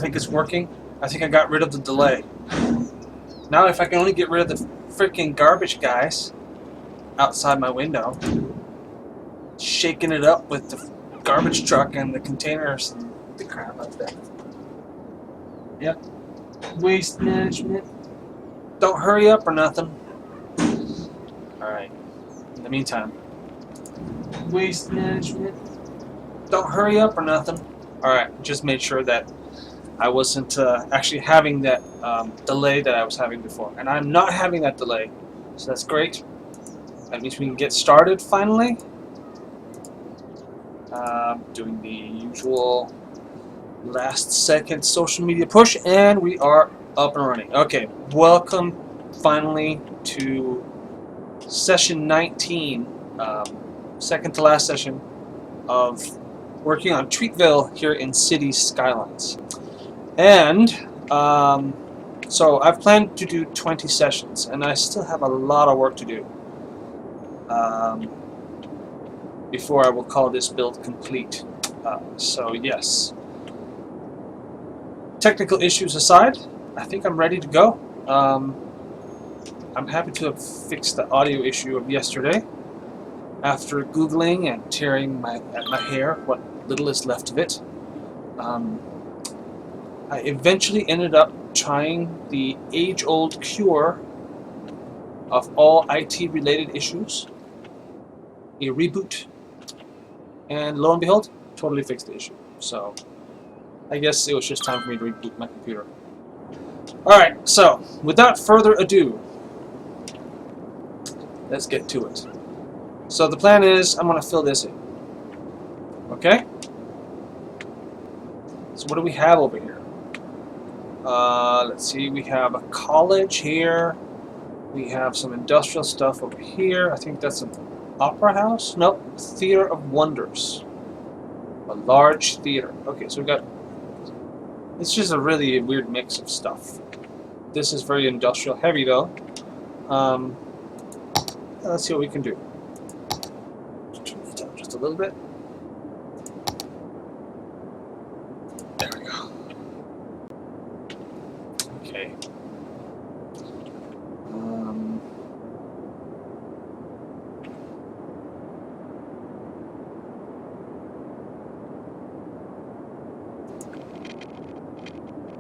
think it's working. I think I got rid of the delay. Now if I can only get rid of the freaking garbage guys outside my window, shaking it up with the garbage truck and the containers and the crap like that. Yep. Waste management. Don't hurry up or nothing. Alright. In the meantime. Waste management. Don't hurry up or nothing. Alright, just made sure that I wasn't actually having that delay that I was having before. And I'm not having that delay. So that's great. That means we can get started finally. Doing the usual last second social media push, and we are up and running. Okay, welcome finally to session 19, second to last session of working on Treatville here in City Skylines. And so I've planned to do 20 sessions, and I still have a lot of work to do before I will call this build complete. So yes, technical issues aside, I think I'm ready to go. I'm happy to have fixed the audio issue of yesterday. After Googling and tearing at my hair, what little is left of it, I eventually ended up trying the age-old cure of all IT-related issues, a reboot, and lo and behold, totally fixed the issue. So I guess it was just time for me to reboot my computer. Alright, so without further ado, let's get to it. So the plan is I'm going to fill this in. Okay? So what do we have over here? Let's see, we have a college here. We have some industrial stuff over here. I think that's an opera house? Nope, Theater of Wonders. A large theater. Okay, so we got... It's just a really weird mix of stuff. This is very industrial heavy though. Let's see what we can do. Just a little bit. There we go. Okay.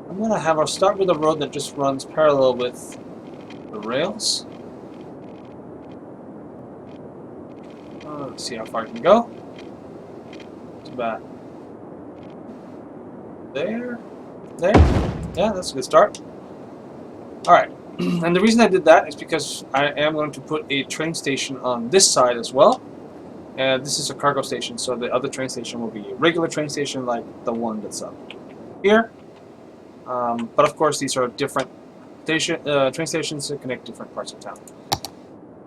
I'm gonna have our start with a road that just runs parallel with the rails. Let's see how far I can go. Too bad. There. Yeah, that's a good start. Alright, and the reason I did that is because I am going to put a train station on this side as well. And this is a cargo station, so the other train station will be a regular train station like the one that's up here. But of course, these are different train stations that connect different parts of town.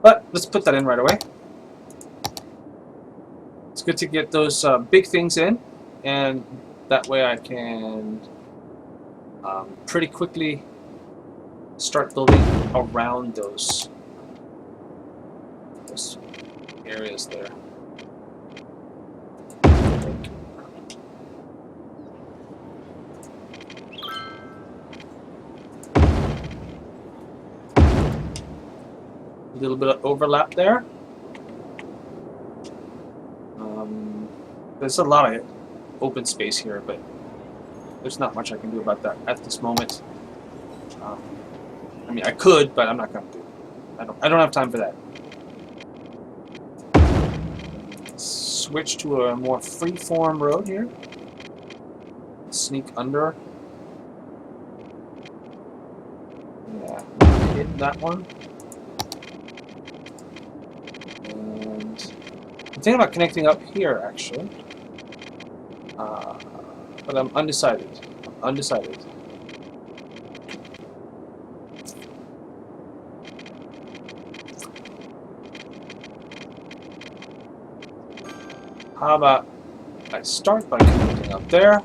But let's put that in right away. It's good to get those big things in, and that way I can pretty quickly start building around those areas there. A little bit of overlap there. There's a lot of open space here, but there's not much I can do about that at this moment. I mean, I could, but I'm not going to do it. I don't have time for that. Switch to a more free-form road here. Sneak under. Yeah, hit that one. And I'm thinking about connecting up here, actually. But I'm undecided. How about I start by connecting up there.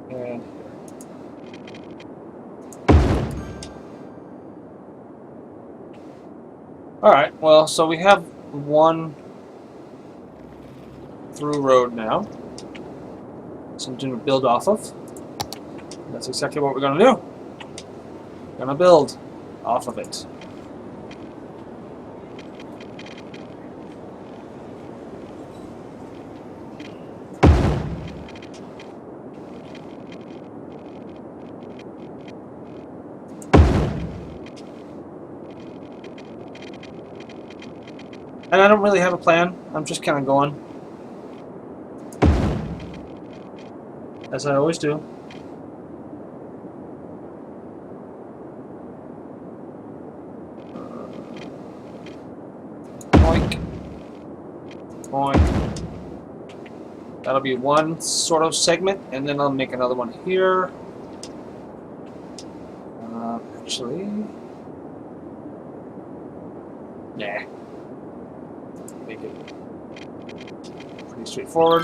And here. Alright, well, so we have one through road now. Something to build off of. That's exactly what we're going to do. We're going to build off of it. And I don't really have a plan. I'm just kind of going. As I always do. Boink. Boink. That'll be one sort of segment, and then I'll make another one here. Actually... Nah. Make it pretty straightforward.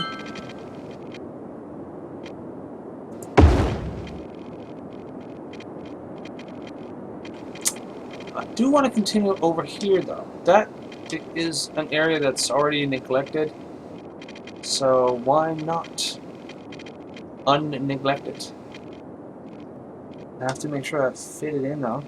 I do want to continue over here, though. That is an area that's already neglected, so why not un-neglect it? I have to make sure I fit it in, though.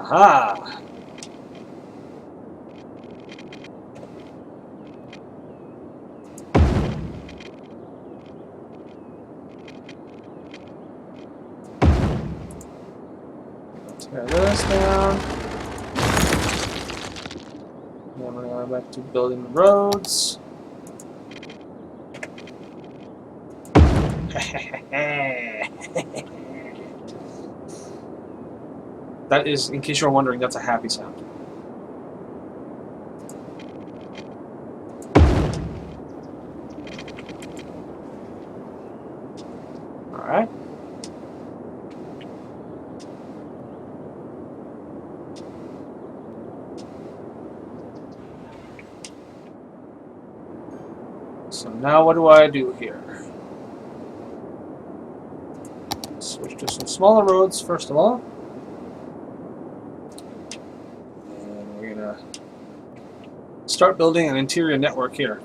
Aha! Tear this down. Then we're going back to building the roads. That is, in case you're wondering, that's a happy sound. Alright. So now what do I do here? Switch to some smaller roads first of all. And we're gonna start building an interior network here.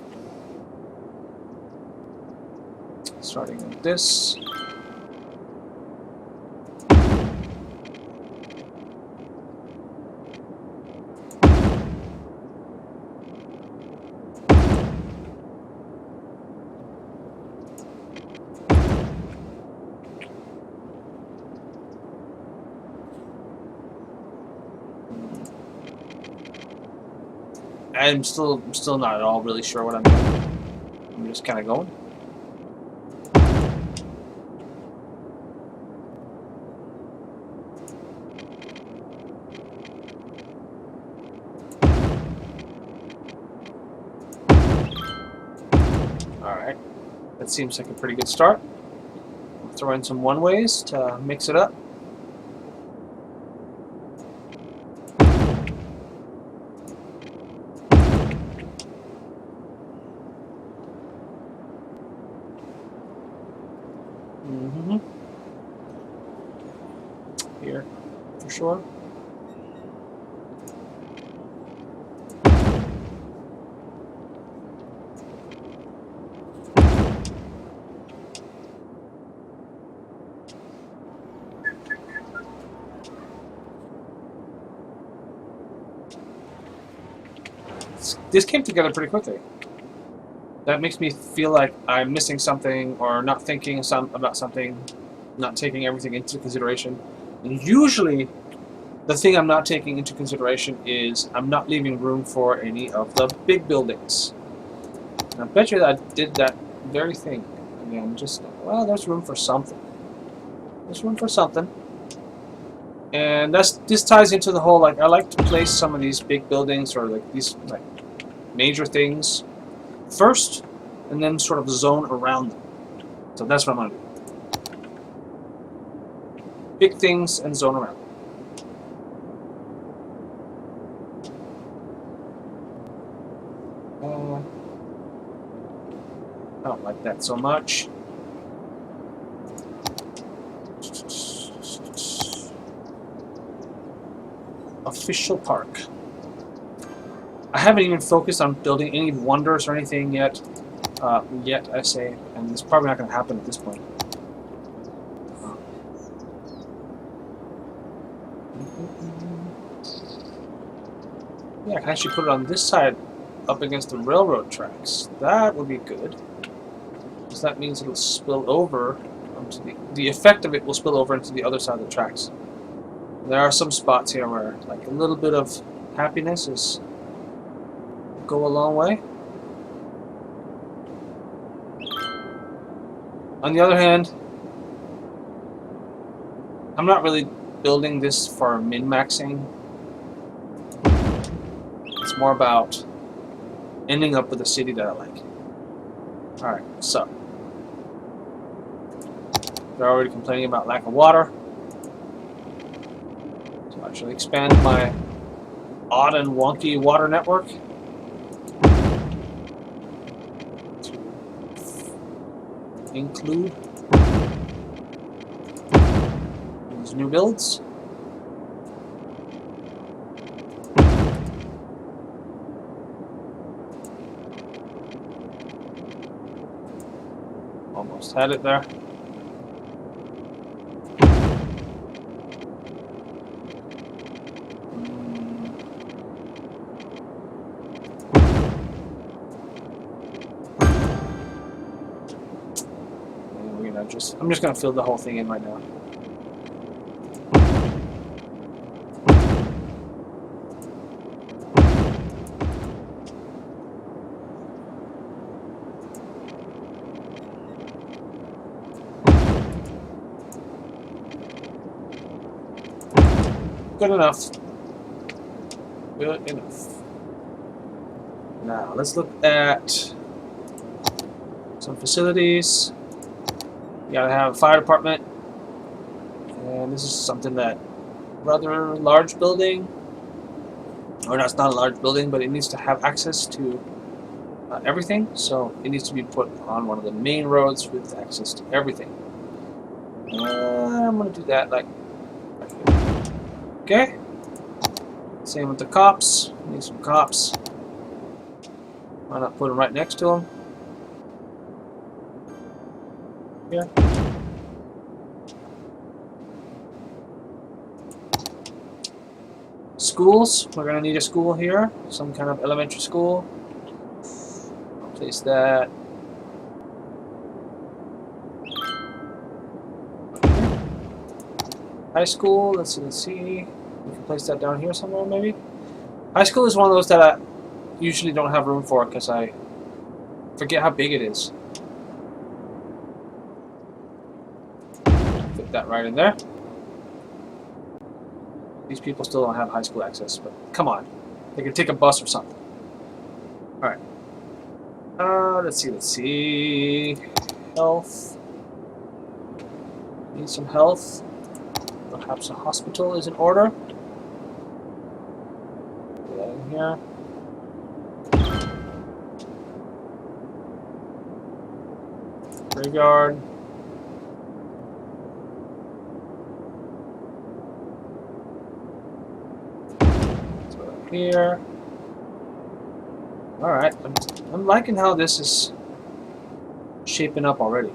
Starting with this. I'm still not at all really sure what I'm doing. I'm just kind of going. Alright, that seems like a pretty good start. I'll throw in some one-ways to mix it up. Here, for sure. This came together pretty quickly. That makes me feel like I'm missing something or not thinking about something, not taking everything into consideration. And usually, the thing I'm not taking into consideration is I'm not leaving room for any of the big buildings. And I bet you that I did that very thing. Again, just, well, there's room for something. There's room for something. And this ties into the whole, like, I like to place some of these big buildings or like these like major things first, and then sort of zone around them. So that's what I'm going to do. Big things and zone around them. I don't like that so much. Official park. I haven't even focused on building any wonders or anything yet. I say, and it's probably not going to happen at this point. Yeah, I can actually put it on this side, up against the railroad tracks. That would be good, because that means it'll spill over onto the effect of it will spill over into the other side of the tracks. There are some spots here where, like, a little bit of happiness is go a long way. On the other hand, I'm not really building this for min-maxing. It's more about ending up with a city that I like. Alright, so. They're already complaining about lack of water. So I should expand my odd and wonky water network to include these new builds. Almost had it there. I'm just going to fill the whole thing in right now. Good enough. Good enough. Now, let's look at some facilities. You gotta have a fire department, and this is something that rather large building, or no, it's not a large building, but it needs to have access to everything, so it needs to be put on one of the main roads with access to everything. I'm gonna do that like okay. Same with the cops. Need some cops. Why not put them right next to them? Yeah. Schools. We're going to need a school here. Some kind of elementary school. I'll place that. High school. Let's see. We can place that down here somewhere, maybe. High school is one of those that I usually don't have room for because I forget how big it is. Fit that right in there. These people still don't have high school access, but come on. They can take a bus or something. Alright. Let's see. Health. Need some health. Perhaps a hospital is in order. Put that in here. Graveyard. Let's put it here. Alright, I'm liking how this is shaping up already.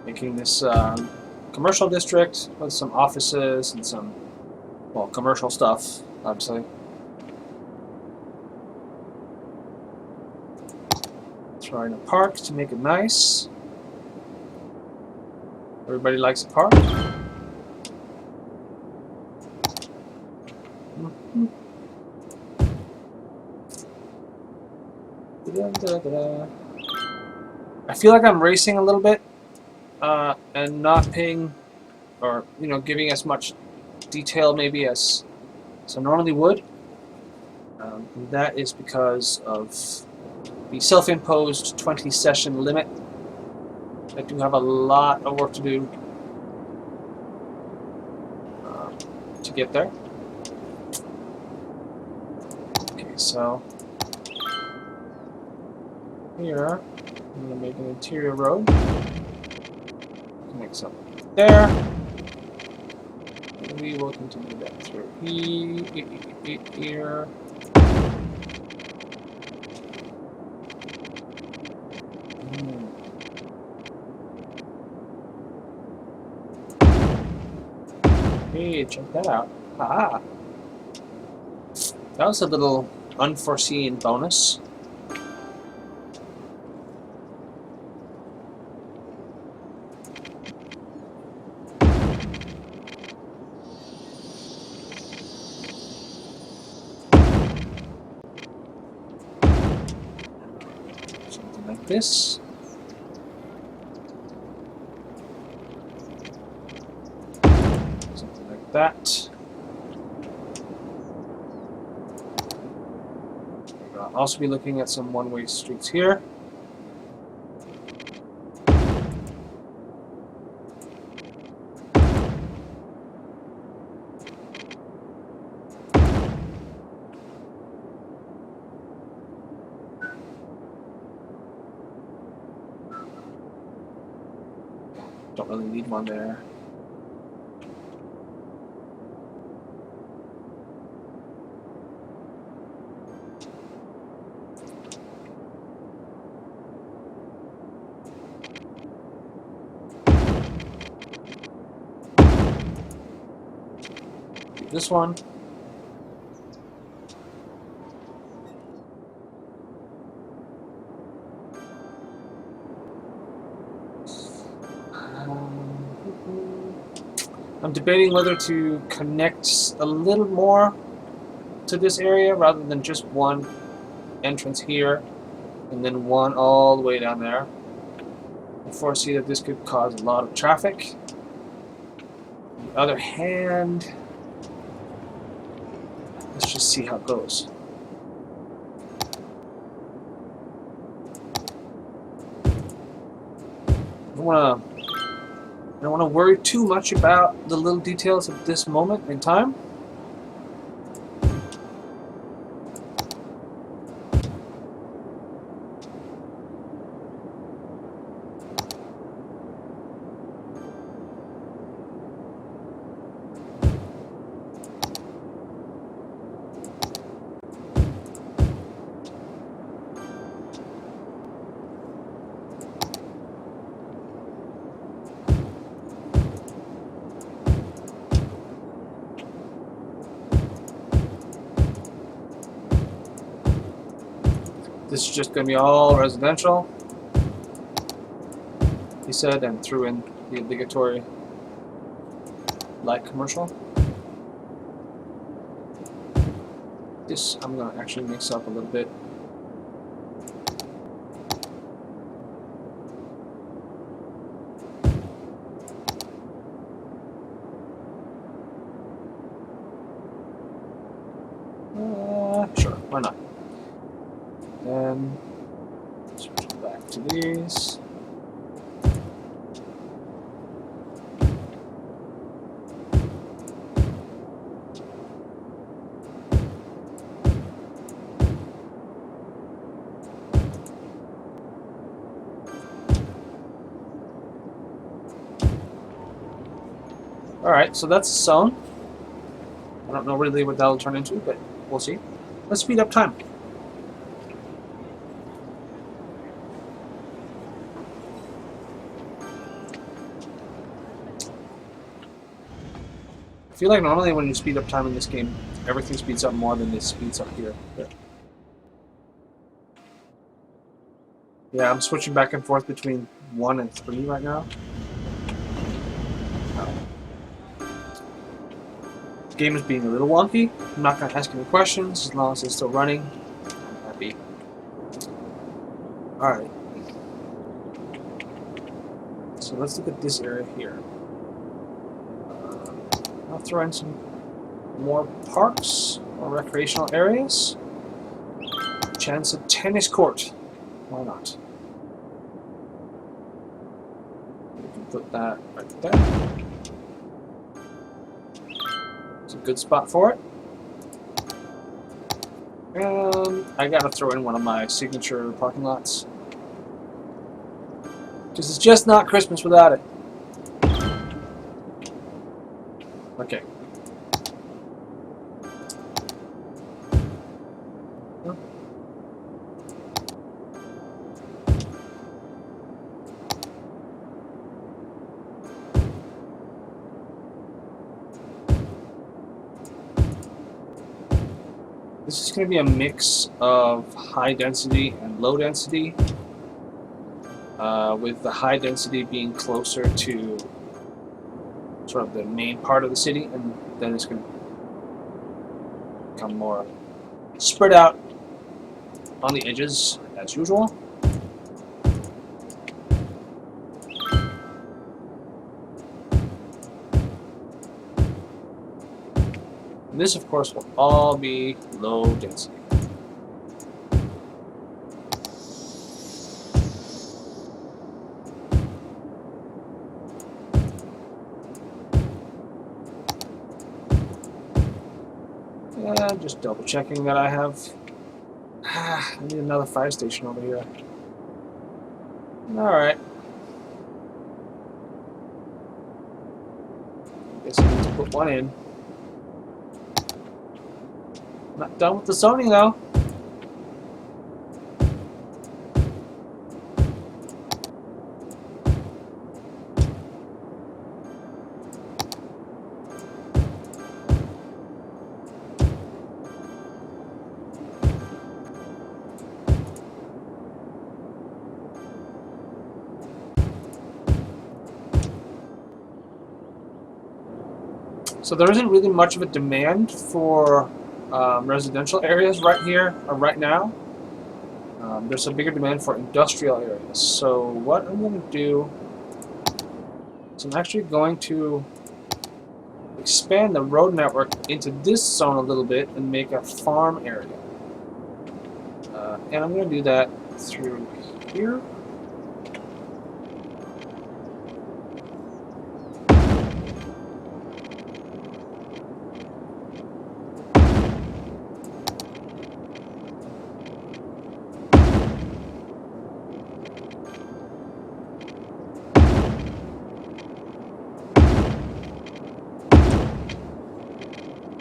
Making this commercial district with some offices and some, well, commercial stuff, obviously. Throw in a park to make it nice. Everybody likes a park. I feel like I'm racing a little bit. And not paying, or giving as much detail maybe as I normally would. And that is because of the self-imposed 20-session limit. I do have a lot of work to do to get there. Okay, so here I'm going to make an interior road. Make some there. And we will continue that through here. Hey, check that out. Ah, that was a little unforeseen bonus. Something like this. Something like that. I'll also be looking at some one-way streets here. Don't really need one there. This one. I'm debating whether to connect a little more to this area rather than just one entrance here and then one all the way down there. I foresee that this could cause a lot of traffic. On the other hand, let's just see how it goes. I don't want to worry too much about the little details of this moment in time. This is just going to be all residential, he said, and threw in the obligatory light commercial. This I'm going to actually mix up a little bit. Sure, why not? Then switch it back to these. Alright, so that's a zone. I don't know really what that'll turn into, but we'll see. Let's speed up time. I feel like normally when you speed up time in this game, everything speeds up more than it speeds up here. Yeah, I'm switching back and forth between 1 and 3 right now. The game is being a little wonky. I'm not going to ask any questions as long as it's still running. I'm happy. Alright. So let's look at this area here. How throw in some more parks or recreational areas. Chance of tennis court. Why not? We can put that right there. It's a good spot for it. And I gotta throw in one of my signature parking lots. Because it's just not Christmas without it. Okay. This is going to be a mix of high density and low density, with the high density being closer to sort of the main part of the city, and then it's going to become more spread out on the edges as usual. And this, of course, will all be low density. Yeah, just double checking that I have. I need another fire station over here. Alright. Guess I need to put one in. Not done with the zoning though. So there isn't really much of a demand for residential areas right here or right now. There's a bigger demand for industrial areas. So what I'm going to do is I'm actually going to expand the road network into this zone a little bit and make a farm area. And I'm going to do that through here.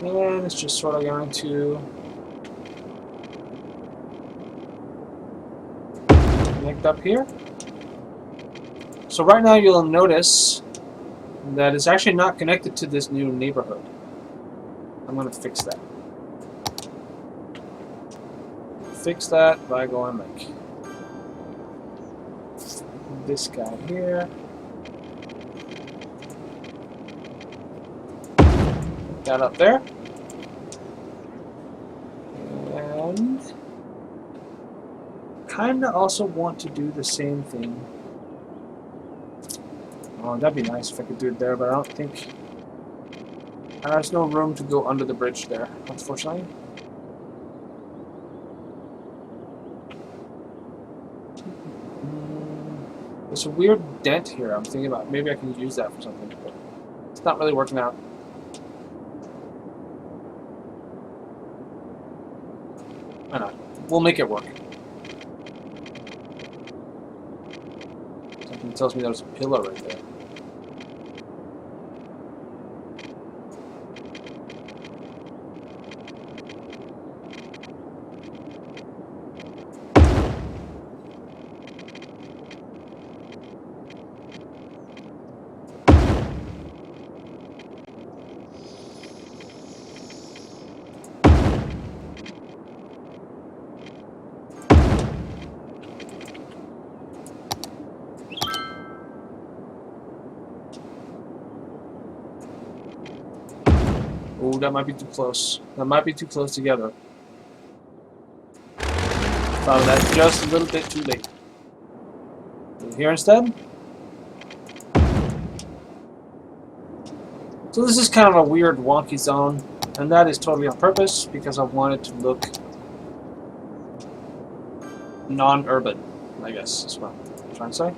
And it's just sort of going to connect up here. So right now you'll notice that it's actually not connected to this new neighborhood. I'm going to fix that. Fix that by going like this guy here. That up there. And kinda also want to do the same thing. Oh, that'd be nice if I could do it there, but I don't think there's no room to go under the bridge there, unfortunately. There's a weird dent here. I'm thinking about maybe I can use that for something, but it's not really working out. Why not? We'll make it work. Something tells me there's a pillar right there. Oh, that might be too close. That might be too close together. Thought of that just a little bit too late. Here instead? So this is kind of a weird, wonky zone, and that is totally on purpose because I want it to look non-urban, I guess is what I'm trying to say.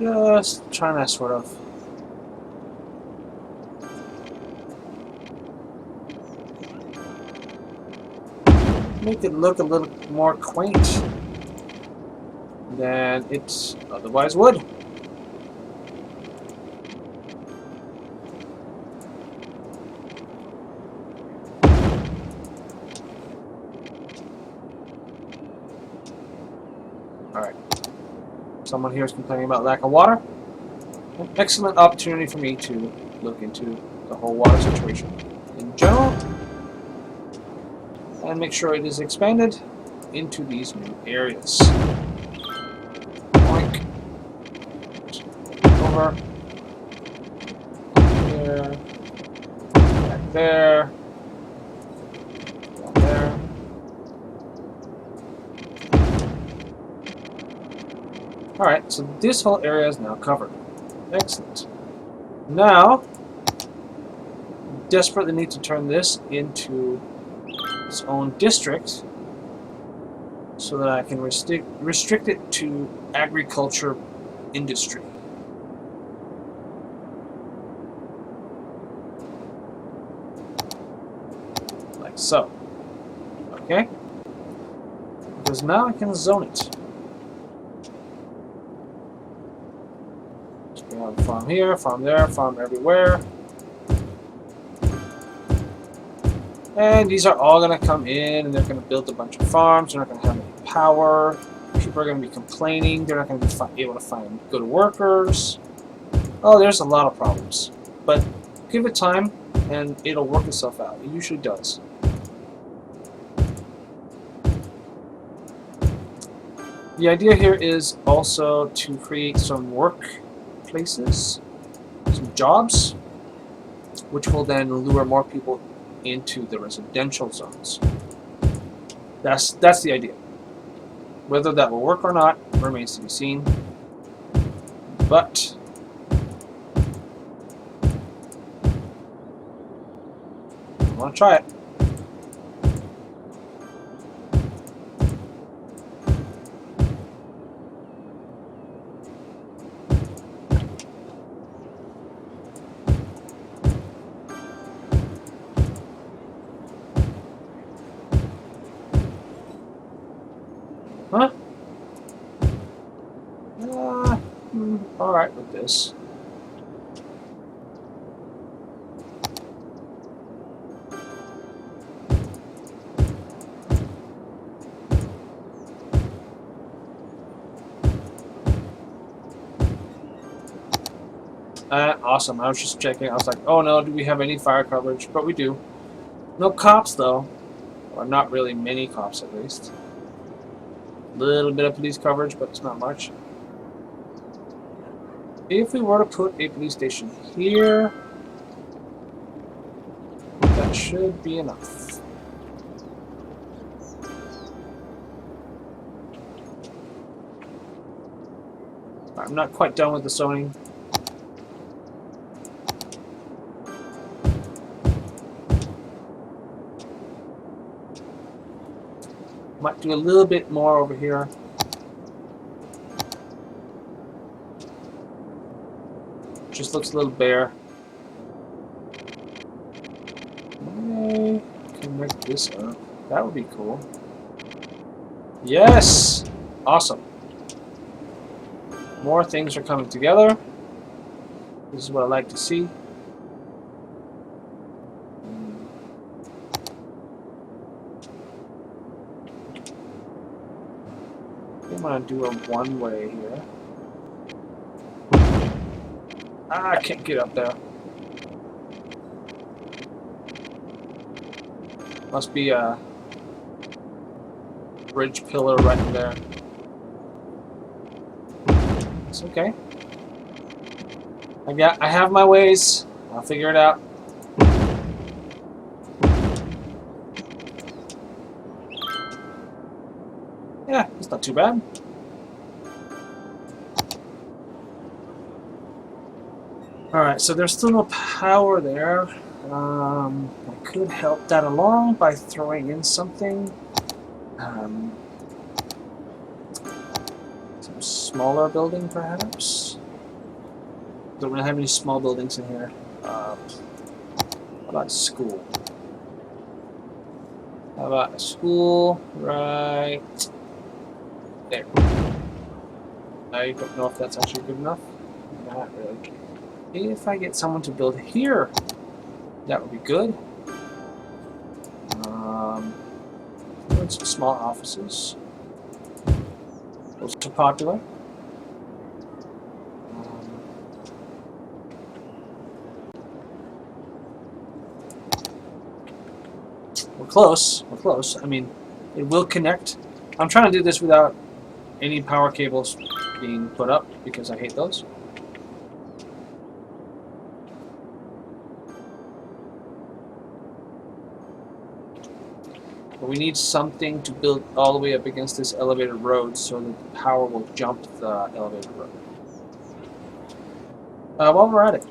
Just trying to sort of make it look a little more quaint than it otherwise would. Alright. Someone here is complaining about lack of water. An excellent opportunity for me to look into the whole water situation in general and make sure it is expanded into these new areas. Boink. Over. Here. Back there. Down there. Alright, so this whole area is now covered. Excellent. Now, desperately need to turn this into its own district so that I can restrict it to agriculture industry. Like so. Okay? Because now I can zone it. So we have a farm here, farm there, farm everywhere. And these are all going to come in and they're going to build a bunch of farms. They're not going to have any power. People are going to be complaining. They're not going to be able to find good workers. Oh, there's a lot of problems. But give it time and it'll work itself out. It usually does. The idea here is also to create some workplaces, some jobs, which will then lure more people into the residential zones. That's the idea. Whether that will work or not remains to be seen. But I want to try it. Huh? Alright with this. Awesome. I was just checking. I was like, oh no, do we have any fire coverage? But we do. No cops though. Or not really many cops at least. Little bit of police coverage, but it's not much. If we were to put a police station here, that should be enough. I'm not quite done with the zoning. Might do a little bit more over here. Just looks a little bare. Okay, connect this up. That would be cool. Yes! Awesome. More things are coming together. This is what I like to see. I'm gonna do a one-way here. Ah, I can't get up there. Must be a bridge pillar right in there. It's okay. I have my ways. I'll figure it out. Yeah, it's not too bad. Alright, so there's still no power there. I could help that along by throwing in something. Some smaller building, perhaps? Don't really have any small buildings in here. How about a school? How about a school right there? I don't know if that's actually good enough. Not really. If I get someone to build here, that would be good. Some small offices. Those are popular. We're close. We're close. I mean, it will connect. I'm trying to do this without any power cables being put up because I hate those. But we need something to build all the way up against this elevated road so that the power will jump the elevated road. While we're at it,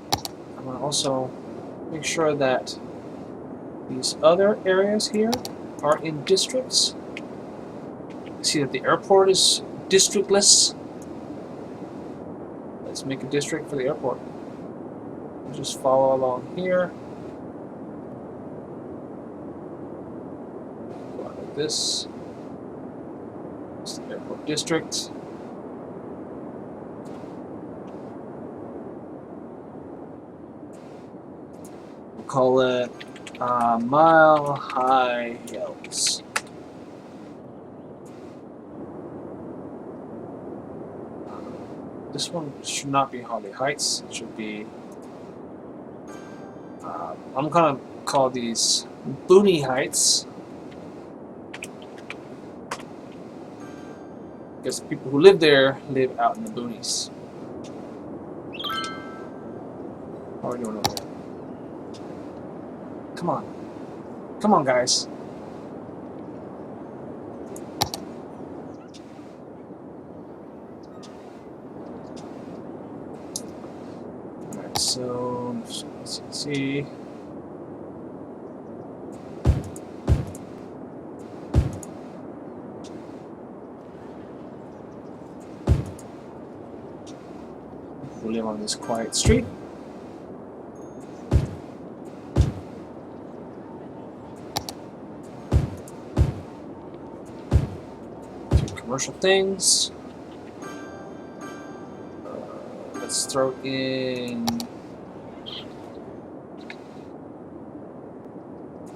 I'm going to also make sure that these other areas here are in districts. See that the airport is districtless. Let's make a district for the airport. We'll just follow along here. Go out like this. It's the airport district. We'll call it Mile High Hills. This one should not be Holly Heights. It should be. I'm gonna call these Booney Heights because people who live there live out in the boonies. How are we doing over there? Come on. Come on, guys. Alright, so let's see. We live on this quiet street. Commercial things. Let's throw in a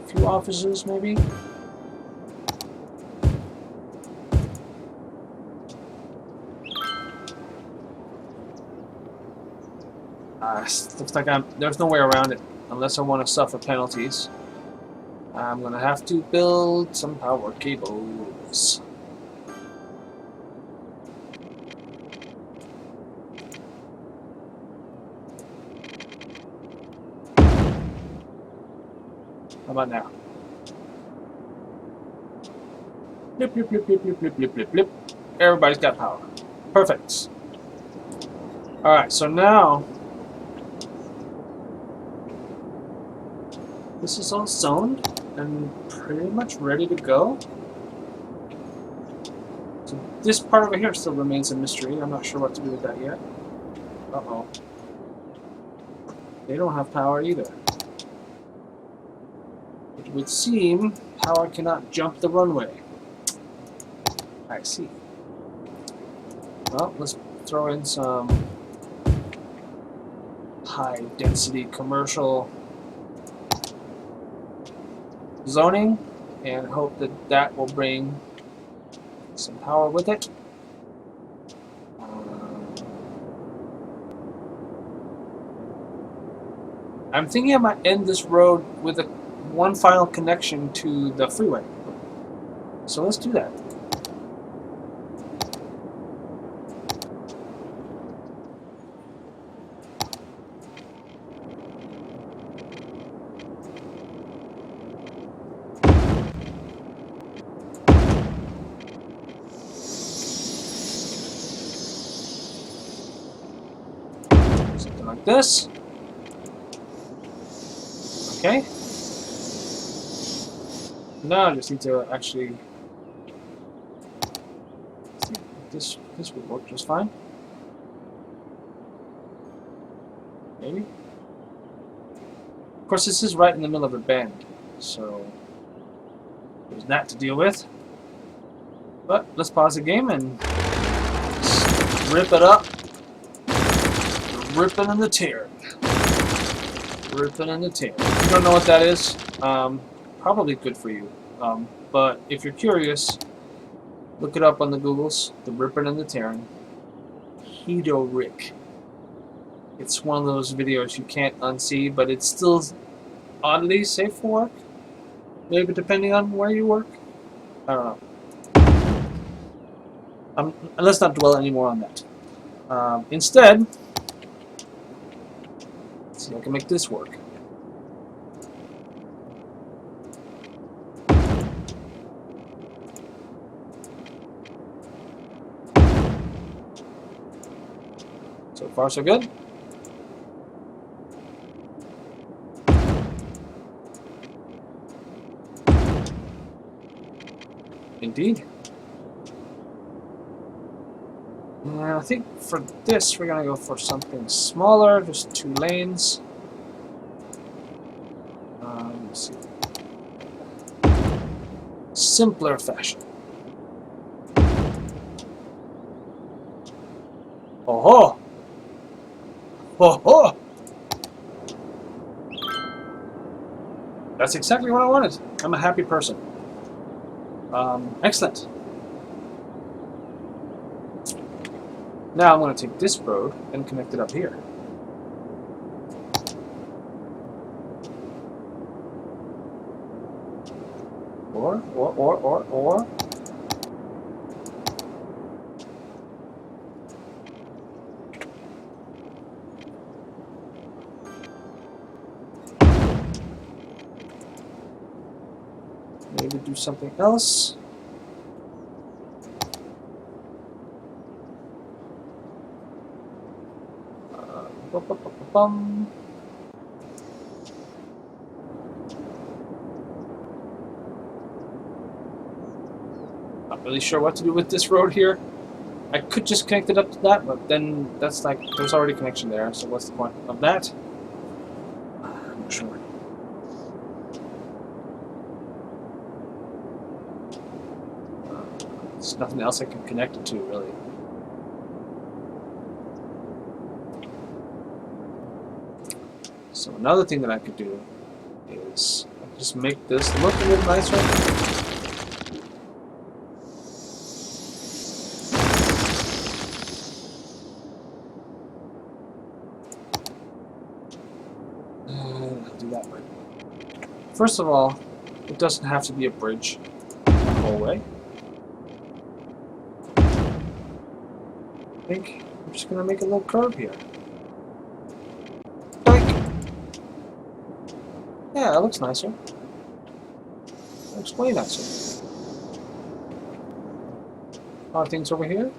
few offices, maybe. Looks like there's no way around it unless I want to suffer penalties. I'm gonna have to build some power cables. How about now? Blip, blip, blip, blip, blip, blip, blip, blip, blip. Everybody's got power. Perfect. Alright, so now this is all zoned and pretty much ready to go. So this part over here still remains a mystery. I'm not sure what to do with that yet. Uh-oh. They don't have power either. It would seem power cannot jump the runway. I see. Well, let's throw in some high-density commercial zoning and hope that that will bring some power with it. I'm thinking I might end this road with one final connection to the freeway. So let's do that. Something like this. Okay. Now I just need to actually see if this would work just fine. Maybe. Of course, this is right in the middle of a bend, so there's that to deal with. But let's pause the game and rip it up. Ripping and the tearing. Ripping and the tearing. If you don't know what that is, probably good for you. But if you're curious, look it up on the Googles. The ripping and the tearing. Hedo Rick. It's one of those videos you can't unsee, but it's still oddly safe for work. Maybe depending on where you work. I don't know. Let's not dwell anymore on that. Instead, let's see if I can make this work. So far, so good. Indeed. And I think for this, we're going to go for something smaller, just 2 lanes. Let's see. Simpler fashion. Oh-ho! Oh-ho! That's exactly what I wanted. I'm a happy person. Excellent. Now I'm going to take this road and connect it up here. Or. Maybe do something else. Not really sure what to do with this road here. I could just connect it up to that, but then that's like there's already a connection there, so what's the point of that? I'm not sure. There's nothing else I can connect it to, really. So another thing that I could do is just make this look a little nicer. And I'll do that way. First of all, it doesn't have to be a bridge the whole way. I think I'm just going to make a little curve here. Yeah, that looks nicer. That looks way nicer. Are things over here?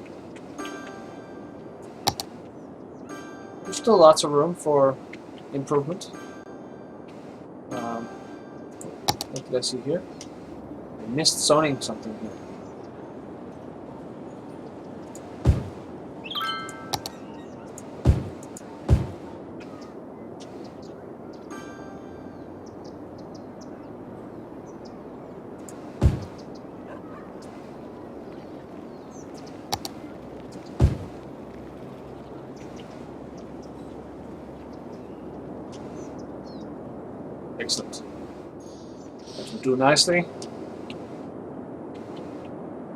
There's still lots of room for improvement. What did I see here? I missed zoning something here. Excellent. That will do nicely.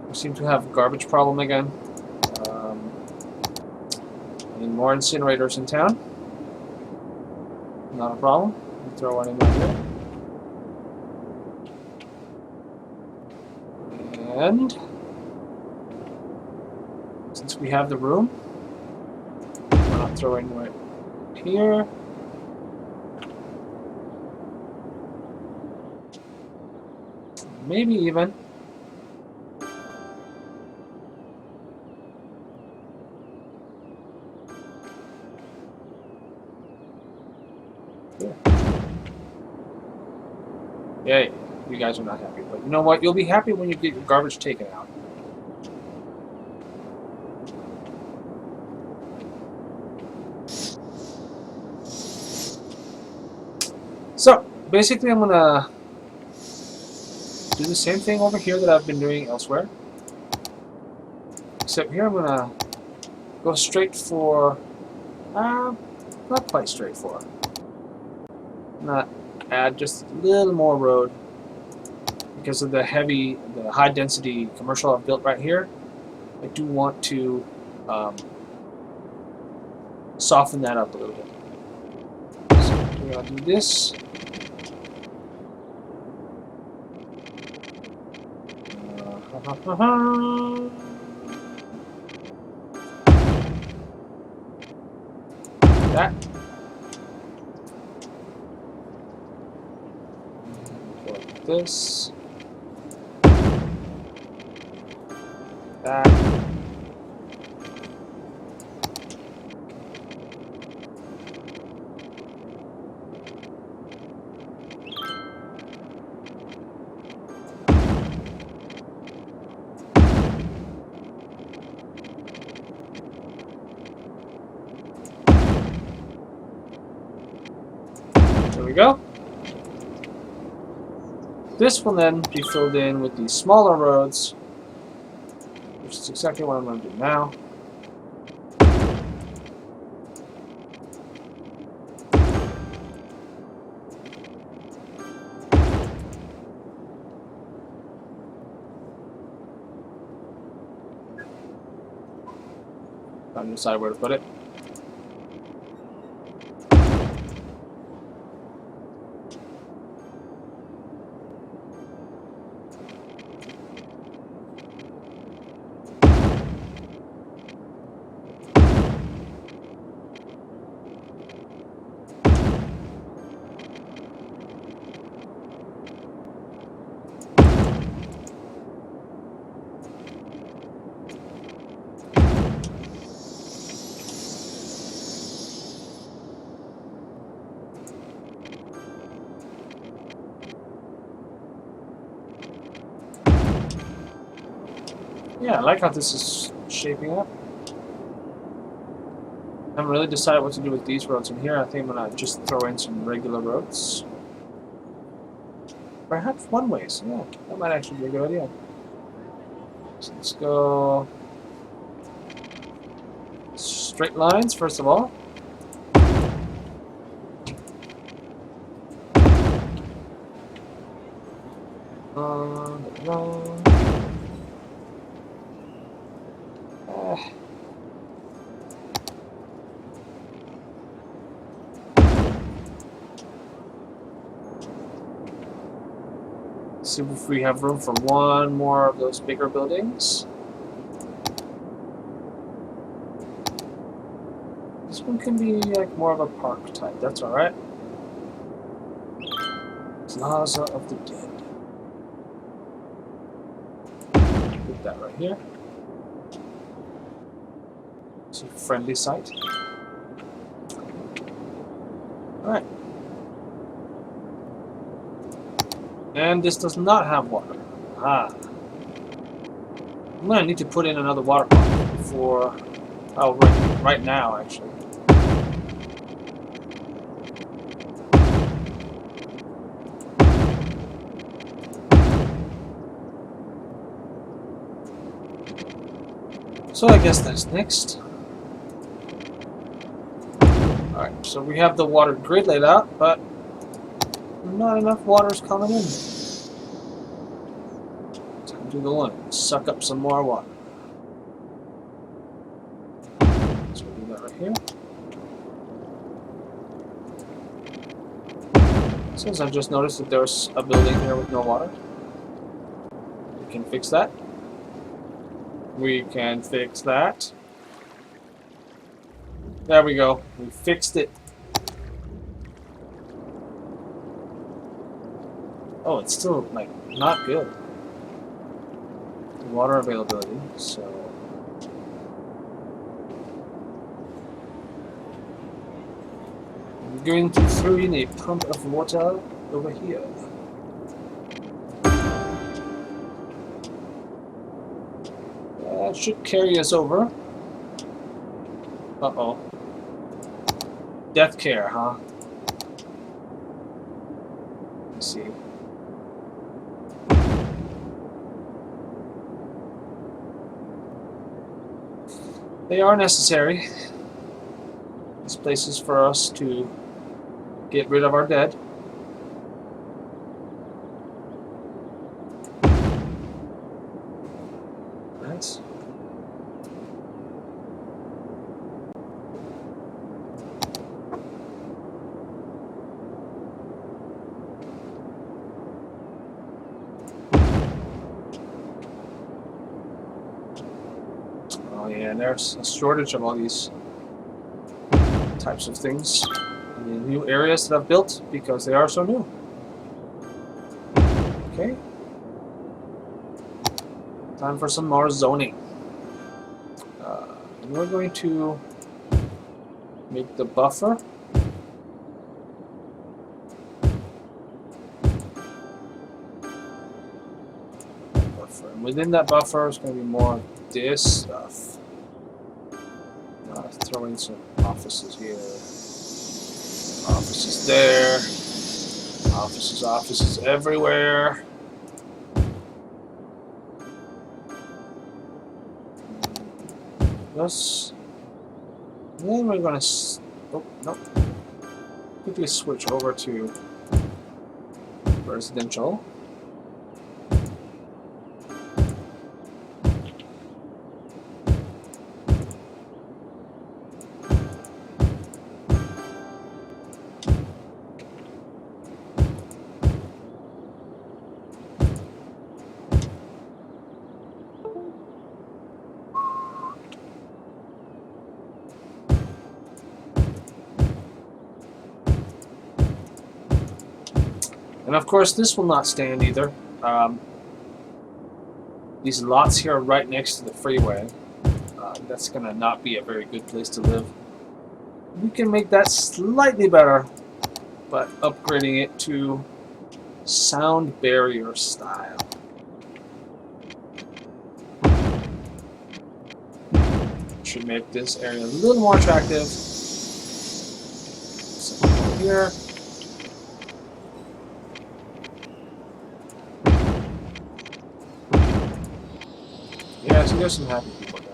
We seem to have a garbage problem again. I need more incinerators in town. Not a problem. We'll throw one in there. And since we have the room, we're not throwing right here. Maybe even. Here. Yay, you guys are not happy. But you know what? You'll be happy when you get your garbage taken out. So, basically I'm gonna do the same thing over here that I've been doing elsewhere. Except here I'm gonna go straight for, not quite straight for. Not add just a little more road because of the high density commercial I've built right here. I do want to soften that up a little bit. So we're gonna do this. That. Like this. That. There we go. This will then be filled in with these smaller roads, which is exactly what I'm going to do now. Trying to decide where to put it. Yeah, I like how this is shaping up. I haven't really decided what to do with these roads in here. I think I'm going to just throw in some regular roads. Perhaps one-ways. Yeah, that might actually be a good idea. So let's go straight lines, first of all. See if we have room for one more of those bigger buildings. This one can be like more of a park type. That's all right. Plaza of the Dead. Put that right here. It's a friendly site. All right. And this does not have water. Ah. I'm going to need to put in another water pump before... Oh, right now, actually. So I guess that's next. Alright, so we have the water grid laid out, but not enough water is coming in. Time to go in, suck up some more water. So we'll do that right here. Since I've just noticed that there's a building here with no water. We can fix that. We can fix that. There we go. We fixed it. Oh, it's still, like, not good. Water availability, so... I'm going to throw in a pump of water over here. That should carry us over. Uh-oh. Death care, huh? Let's see. They are necessary. These places for us to get rid of our dead. Right. Oh yeah, there's a shortage of all these types of things in the new areas that I've built because they are so new. Okay. Time for some more zoning. We're going to make the buffer. And within that buffer is going to be more of this stuff. Throw in some offices here. Offices there. Offices everywhere. Thus, then we're gonna. Oh, no. Quickly switch over to residential. And of course, this will not stand either. These lots here are right next to the freeway. That's going to not be a very good place to live. We can make that slightly better, but upgrading it to sound barrier style. Should make this area a little more attractive. So over here. Yeah, so there's some happy people there.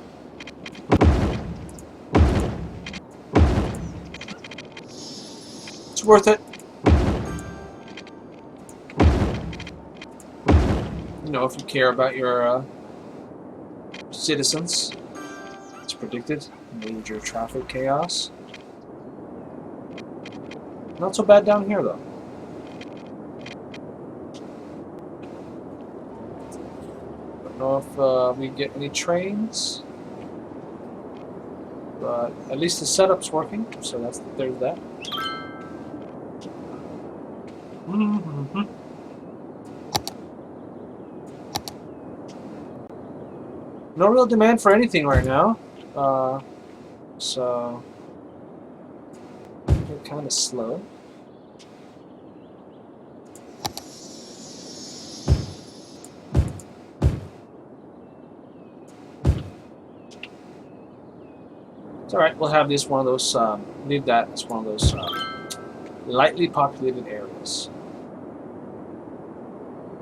It's worth it. You know, if you care about your citizens. It's predicted. Major traffic chaos. Not so bad down here, though. Don't know if we get any trains, but at least the setup's working, so there's that. No real demand for anything right now, so they're kind of slow. It's alright, we'll have this one of those, leave that as one of those lightly populated areas.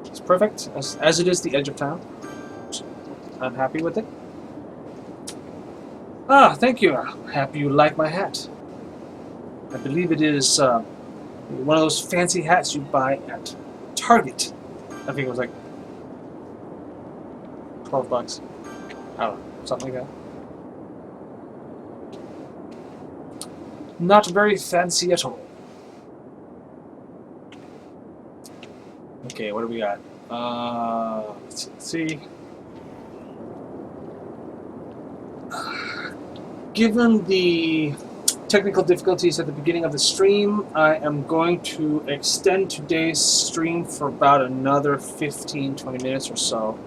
It's perfect, as it is the edge of town. So I'm happy with it. Ah, thank you. I'm happy you like my hat. I believe it is one of those fancy hats you buy at Target. I think it was like $12. I don't know, something like that. Not very fancy at all. Okay, what do we got? Let's see. Given the technical difficulties at the beginning of the stream, I am going to extend today's stream for about another 15-20 minutes or so.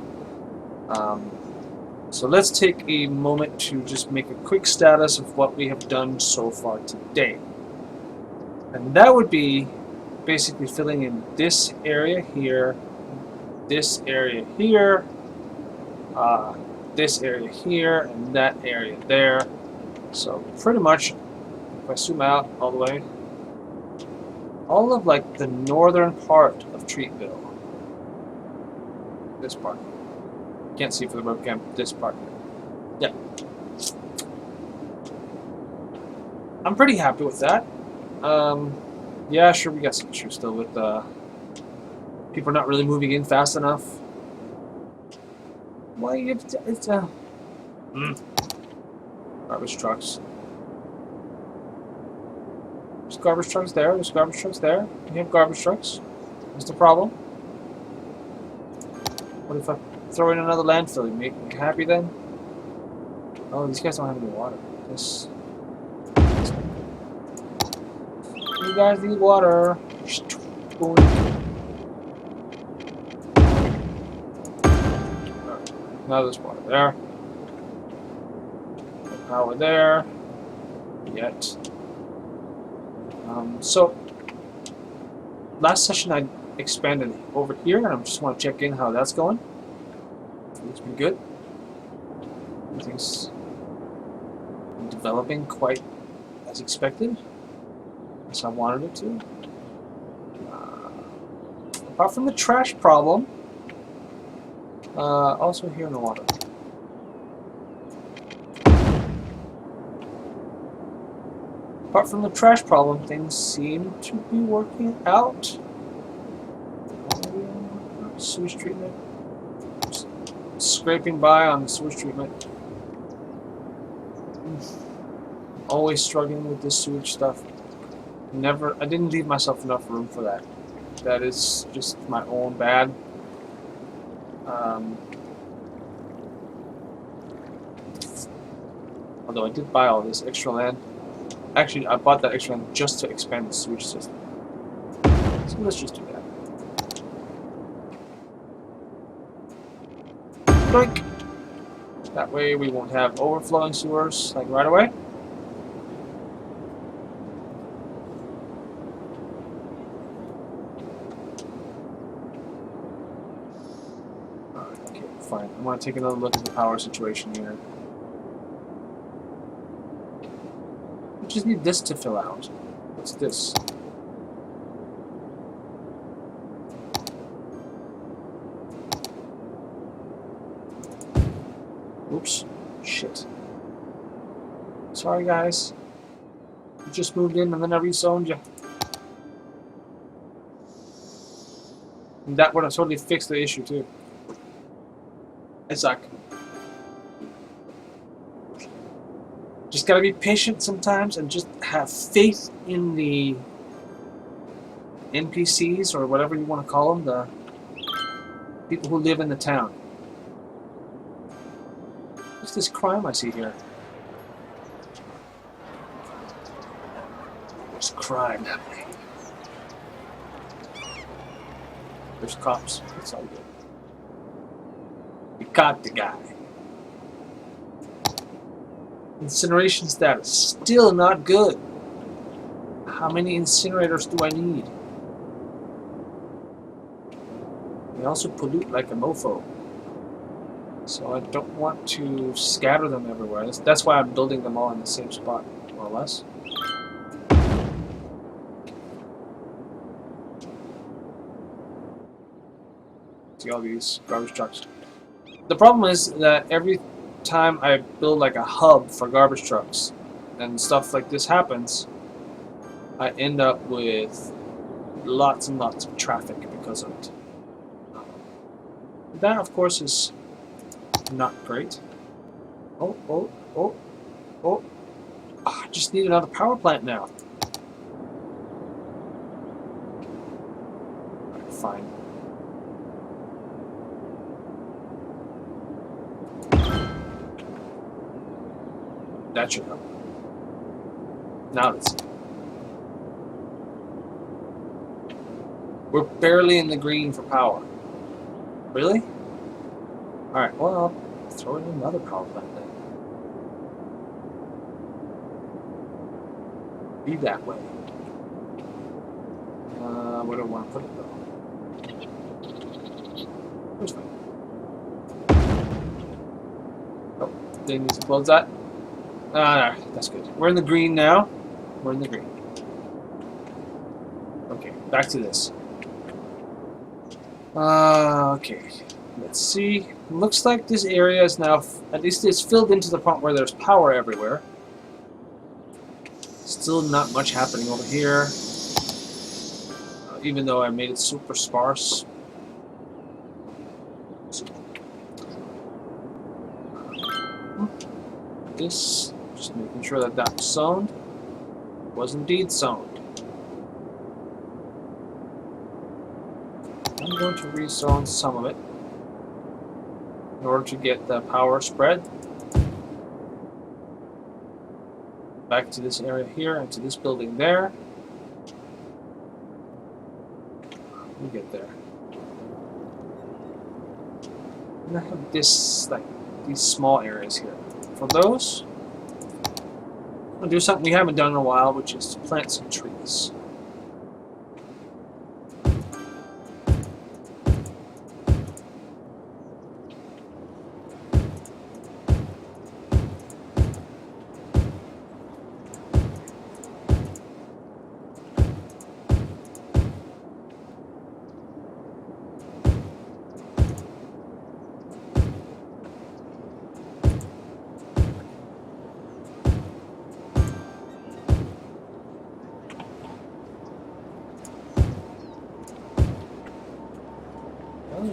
So let's take a moment to just make a quick status of what we have done so far today. And that would be basically filling in this area here, this area here, this area here, and that area there. So pretty much, if I zoom out all the way, all of like the northern part of Treatville. This part. Can't see for the webcam, this part. Yeah. I'm pretty happy with that. Yeah, sure, we got some issues still with people not really moving in fast enough. Well, it's garbage trucks. There's garbage trucks there, there's garbage trucks there. We have garbage trucks. What's the problem? What if I throw in another landfill? You make me happy then? Oh, these guys don't have any water. This. You guys need water. Now there's water there. No power there. Yet. So, last session I expanded over here, and I just want to check in how that's going. Looks pretty good. Everything's developing quite as expected, as I wanted it to. Apart from the trash problem, also here in the water. Apart from the trash problem, things seem to be working out. Sewage treatment. Just scraping by on the sewage treatment. Always struggling with this sewage stuff. I didn't leave myself enough room for that. That is just my own bad. Although I did buy all this extra land. Actually, I bought that extra land just to expand the sewage system. So let's just do that. Doink! That way we won't have overflowing sewers like right away. Okay, fine. I want to take another look at the power situation here. We just need this to fill out. What's this? Oops. Shit. Sorry, guys. You just moved in and then I rezoned you. And that would have totally fixed the issue, too. I suck. Just gotta be patient sometimes and just have faith in the NPCs or whatever you want to call them, the people who live in the town. What's this crime I see here? There's crime happening. There's cops. It's all good. We caught the guy. Incineration status. Still not good. How many incinerators do I need? They also pollute like a mofo. So I don't want to scatter them everywhere. That's why I'm building them all in the same spot, more or less. See all these garbage trucks. The problem is that every time I build like a hub for garbage trucks and stuff like this happens, I end up with lots and lots of traffic because of it. That, of course, is not great. Oh. I just need another power plant now. Alright, fine. That should help. Now let's see. We're barely in the green for power. Really? Alright, well, I'll throw in another power plant then. Be that way. Where do I want to put it though? Where's my... Oh, didn't need to close that. Ah, that's good. We're in the green now. We're in the green. Okay, back to this. Okay. Let's see. Looks like this area is now, at least it's filled into the point where there's power everywhere. Still not much happening over here. Even though I made it super sparse. This, just making sure that that was zoned. Was indeed zoned. I'm going to rezone some of it in order to get the power spread back to this area here and to this building there. We'll get there. And I have this, like, these small areas here. For those, I'll do something we haven't done in a while, which is to plant some trees.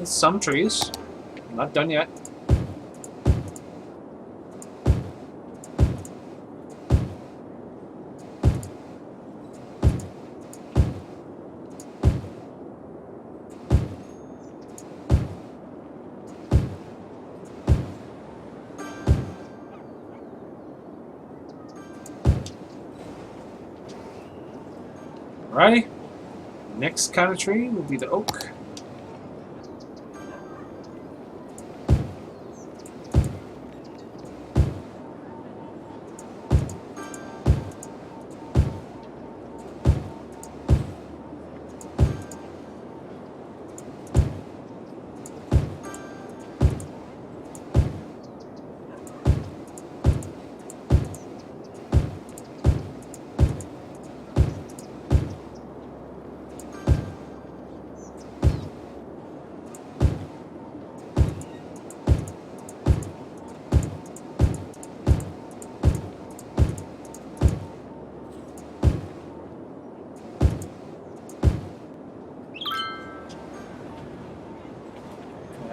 Some trees. I'm not done yet. Alrighty. Next kind of tree will be the oak.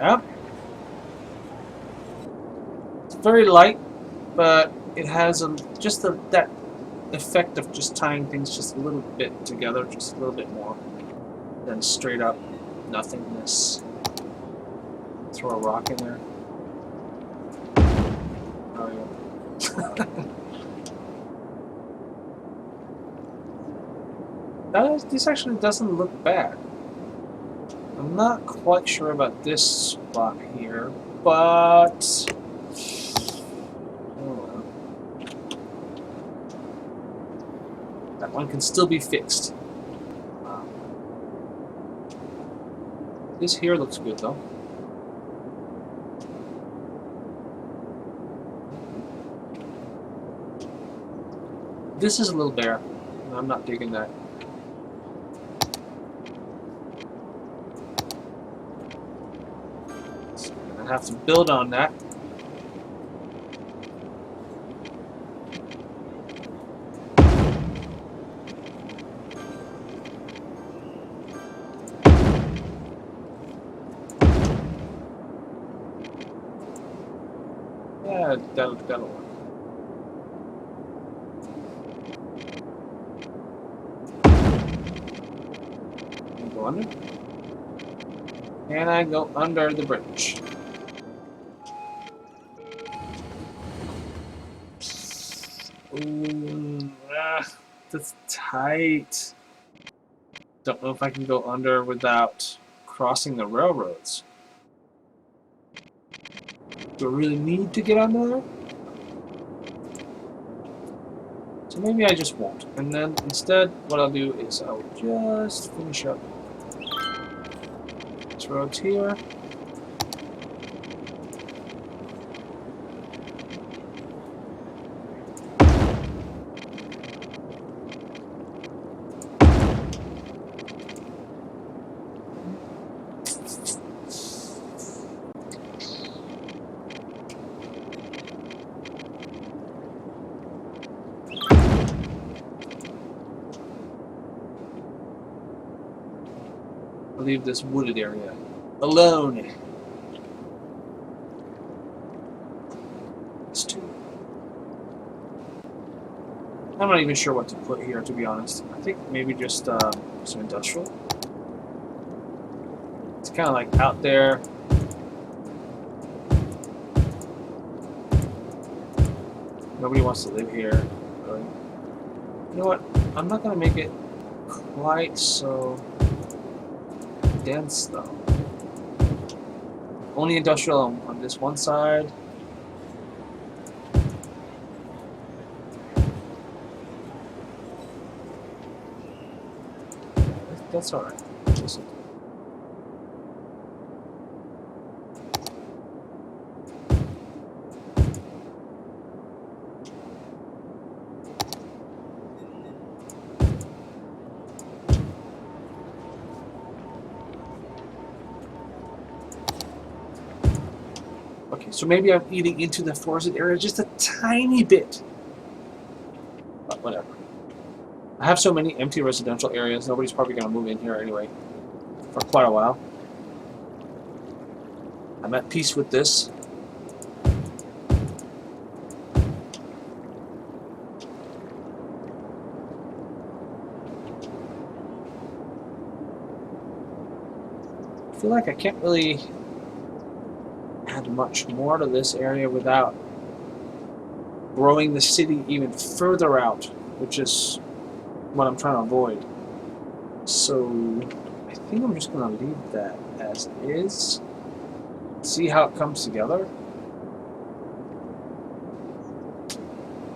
Yep. It's very light, but it has just that effect of just tying things just a little bit together, just a little bit more than straight up nothingness. Throw a rock in there. Oh yeah. This actually doesn't look bad. I'm not quite sure about this spot here, but oh, that one can still be fixed. This here looks good though. This is a little bare. I'm not digging that. Have to build on that. Yeah, that'll work. Go under. And I go under the bridge. Ooh, that's tight. Don't know if I can go under without crossing the railroads. Do I really need to get under there? So maybe I just won't. And then instead, what I'll do is I'll just finish up this road here. I'll leave this wooded area alone. It's two. I'm not even sure what to put here, to be honest. I think maybe just some industrial. It's kind of like out there. Nobody wants to live here, really. You know what? I'm not going to make it quite so dense, though. Only industrial on this one side. That's all right. Okay, so maybe I'm eating into the forested area just a tiny bit. But whatever. I have so many empty residential areas, nobody's probably going to move in here anyway for quite a while. I'm at peace with this. I feel like I can't really add much more to this area without growing the city even further out, which is what I'm trying to avoid. So I think I'm just going to leave that as is. See how it comes together.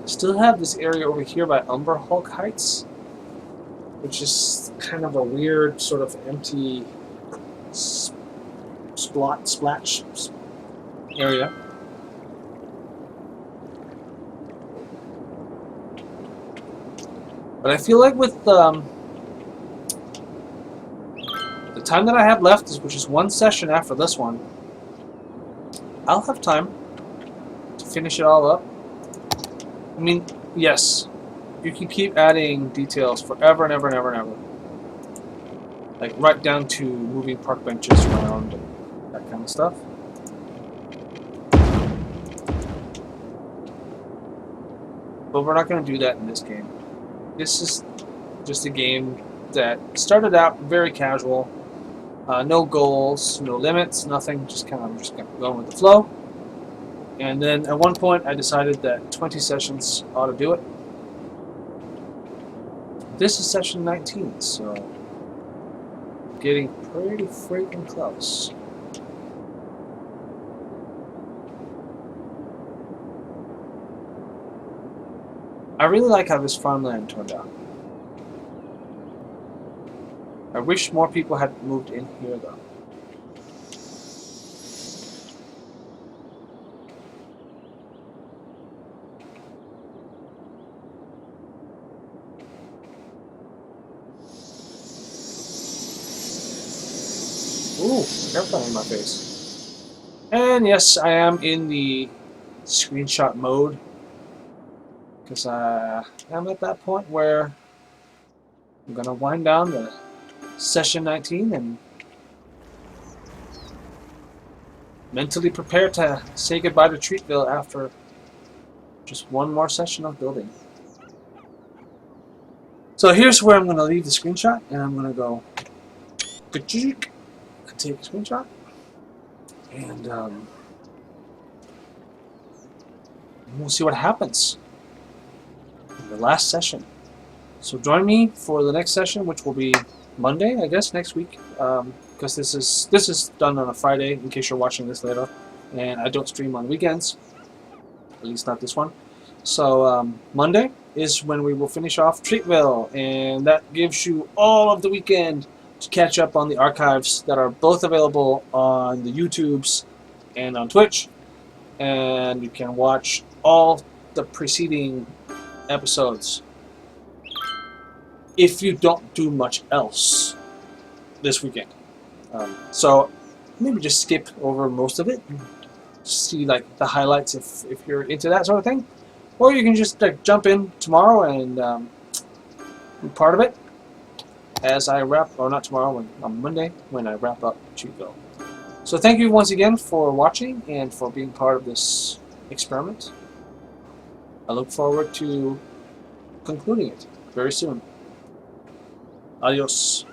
Still have this area over here by Umber Hulk Heights, which is kind of a weird sort of empty splash area. But I feel like with the time that I have left, which is one session after this one, I'll have time to finish it all up. I mean, yes, you can keep adding details forever and ever and ever and ever. Like right down to moving park benches around and that kind of stuff. But we're not going to do that in this game. This is just a game that started out very casual. No goals, no limits, nothing. Just kind of going with the flow. And then at one point I decided that 20 sessions ought to do it. This is session 19, so getting pretty freaking close. I really like how this farmland turned out. I wish more people had moved in here, though. Ooh, airplane in my face. And yes, I am in the screenshot mode. Because I'm at that point where I'm going to wind down the session 19 and mentally prepare to say goodbye to Treatville after just one more session of building. So here's where I'm going to leave the screenshot, and I'm going to go take a screenshot, and we'll see what happens. last session. So join me for the next session, which will be Monday, I guess, next week. Because this is done on a Friday, in case you're watching this later, and I don't stream on weekends, at least not this one. So Monday is when we will finish off Treatville, and that gives you all of the weekend to catch up on the archives that are both available on the YouTubes and on Twitch, and you can watch all the preceding episodes if you don't do much else this weekend. So maybe just skip over most of it, see like the highlights if you're into that sort of thing, or you can just jump in tomorrow and be part of it as I wrap, or not tomorrow, on Monday when I wrap up Treatville. So thank you once again for watching and for being part of this experiment. I look forward to concluding it very soon. Adios.